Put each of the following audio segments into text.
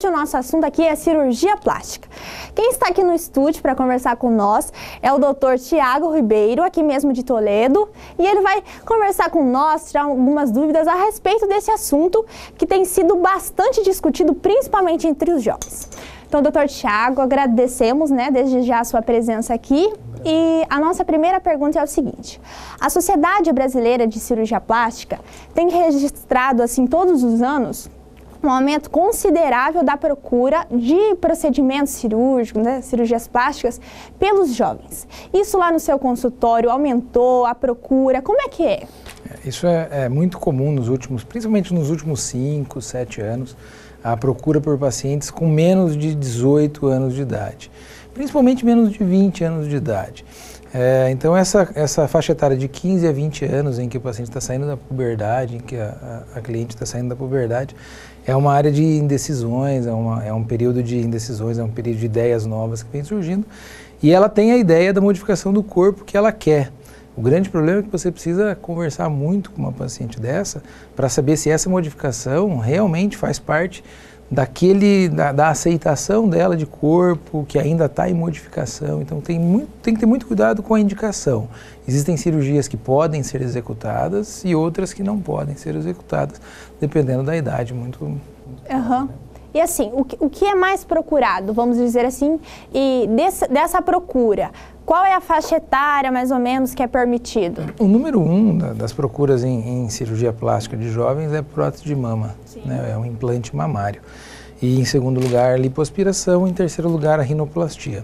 o nosso assunto aqui é cirurgia plástica. Quem está aqui no estúdio para conversar com nós é o Dr. Tiago Ribeiro, aqui mesmo de Toledo, e ele vai conversar com nós, tirar algumas dúvidas a respeito desse assunto que tem sido bastante discutido, principalmente entre os jovens. Então, doutor Tiago, agradecemos, desde já a sua presença aqui. E a nossa primeira pergunta é o seguinte: a Sociedade Brasileira de Cirurgia Plástica tem registrado, assim, todos os anos, um aumento considerável da procura de procedimentos cirúrgicos, cirurgias plásticas, pelos jovens. Isso lá no seu consultório aumentou a procura? Como é que é? Isso é muito comum principalmente nos últimos 5, 7 anos, a procura por pacientes com menos de 18 anos de idade, principalmente menos de 20 anos de idade. Então essa faixa etária de 15 a 20 anos em que o paciente está saindo da puberdade, em que a cliente está saindo da puberdade, é uma área de indecisões, é um período de indecisões, é um período de ideias novas que vem surgindo, e ela tem a ideia da modificação do corpo que ela quer. O grande problema é que você precisa conversar muito com uma paciente dessa para saber se essa modificação realmente faz parte da aceitação dela de corpo, que ainda está em modificação. Então tem que ter muito cuidado com a indicação. Existem cirurgias que podem ser executadas e outras que não podem ser executadas, dependendo da idade. E assim, o que é mais procurado, vamos dizer assim, e dessa procura, qual é a faixa etária, mais ou menos, que é permitido? O número 1 das procuras em cirurgia plástica de jovens é prótese de mama, é um implante mamário. E em segundo lugar, lipoaspiração, em terceiro lugar, a rinoplastia.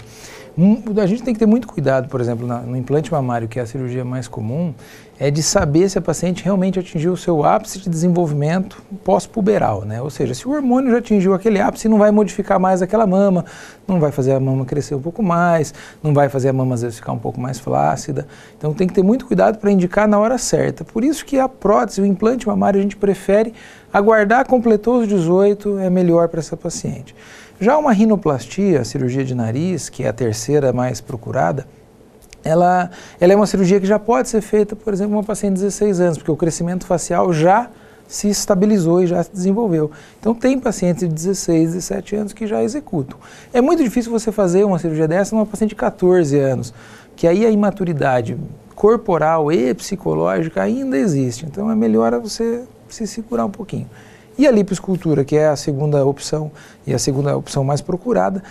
A gente tem que ter muito cuidado, por exemplo, no implante mamário, que é a cirurgia mais comum, é de saber se a paciente realmente atingiu o seu ápice de desenvolvimento pós-puberal, Ou seja, se o hormônio já atingiu aquele ápice, não vai modificar mais aquela mama, não vai fazer a mama crescer um pouco mais, não vai fazer a mama às vezes ficar um pouco mais flácida. Então tem que ter muito cuidado para indicar na hora certa. Por isso que a prótese, o implante mamário, a gente prefere aguardar, completou os 18, é melhor para essa paciente. Já uma rinoplastia, a cirurgia de nariz, que é a terceira mais procurada, ela é uma cirurgia que já pode ser feita, por exemplo, uma paciente de 16 anos, porque o crescimento facial já se estabilizou e já se desenvolveu. Então tem pacientes de 16, 17 anos que já executam. É muito difícil você fazer uma cirurgia dessa numa paciente de 14 anos, que aí a imaturidade corporal e psicológica ainda existe. Então é melhor você se segurar um pouquinho. E a lipoescultura, que é a segunda opção e a segunda opção mais procurada,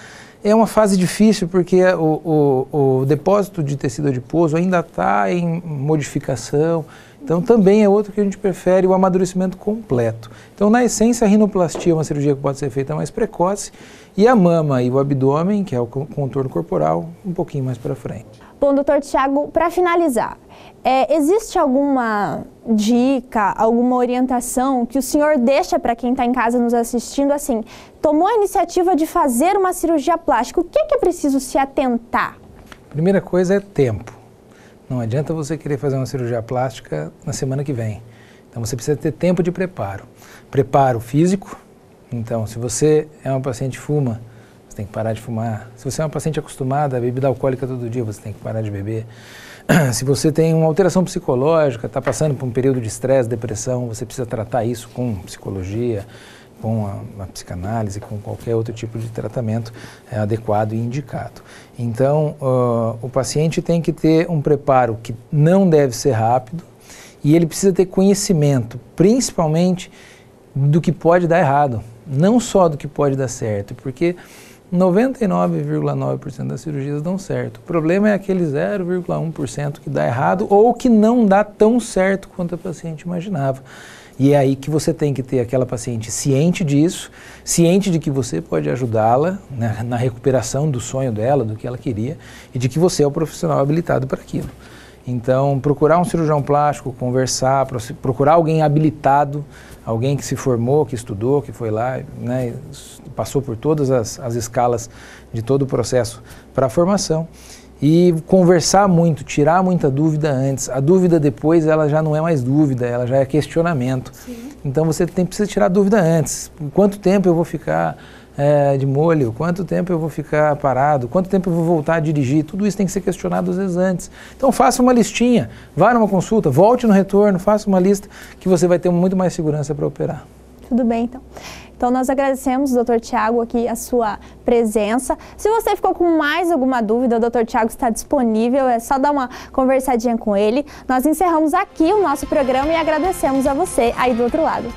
é uma fase difícil porque o depósito de tecido adiposo ainda está em modificação, então também é outro que a gente prefere o amadurecimento completo. Então, na essência, a rinoplastia é uma cirurgia que pode ser feita mais precoce e a mama e o abdômen, que é o contorno corporal, um pouquinho mais para frente. Bom, doutor Tiago, para finalizar, existe alguma dica, alguma orientação que o senhor deixa para quem está em casa nos assistindo, assim, tomou a iniciativa de fazer uma cirurgia plástica, o que é preciso se atentar? Primeira coisa é tempo. Não adianta você querer fazer uma cirurgia plástica na semana que vem. Então você precisa ter tempo de preparo. Preparo físico, então se você é uma paciente que fuma, você tem que parar de fumar. Se você é uma paciente acostumada a bebida alcoólica todo dia, você tem que parar de beber. Se você tem uma alteração psicológica, está passando por um período de estresse, depressão, você precisa tratar isso com psicologia, com a psicanálise, com qualquer outro tipo de tratamento adequado e indicado. Então, o paciente tem que ter um preparo que não deve ser rápido e ele precisa ter conhecimento, principalmente do que pode dar errado, não só do que pode dar certo, porque 99,9% das cirurgias dão certo. O problema é aquele 0,1% que dá errado ou que não dá tão certo quanto a paciente imaginava. E é aí que você tem que ter aquela paciente ciente disso, ciente de que você pode ajudá-la na recuperação do sonho dela, do que ela queria, e de que você é o profissional habilitado para aquilo. Então, procurar um cirurgião plástico, conversar, procurar alguém habilitado, alguém que se formou, que estudou, que foi lá, passou por todas as escalas de todo o processo para a formação. E conversar muito, tirar muita dúvida antes. A dúvida depois, ela já não é mais dúvida, ela já é questionamento. Sim. Então você precisa tirar a dúvida antes. Quanto tempo eu vou ficar de molho? Quanto tempo eu vou ficar parado? Quanto tempo eu vou voltar a dirigir? Tudo isso tem que ser questionado às vezes antes. Então faça uma listinha, vá numa consulta, volte no retorno, faça uma lista que você vai ter muito mais segurança para operar. Tudo bem, então. Então, nós agradecemos, Dr. Tiago, aqui a sua presença. Se você ficou com mais alguma dúvida, o Dr. Tiago está disponível, é só dar uma conversadinha com ele. Nós encerramos aqui o nosso programa e agradecemos a você aí do outro lado.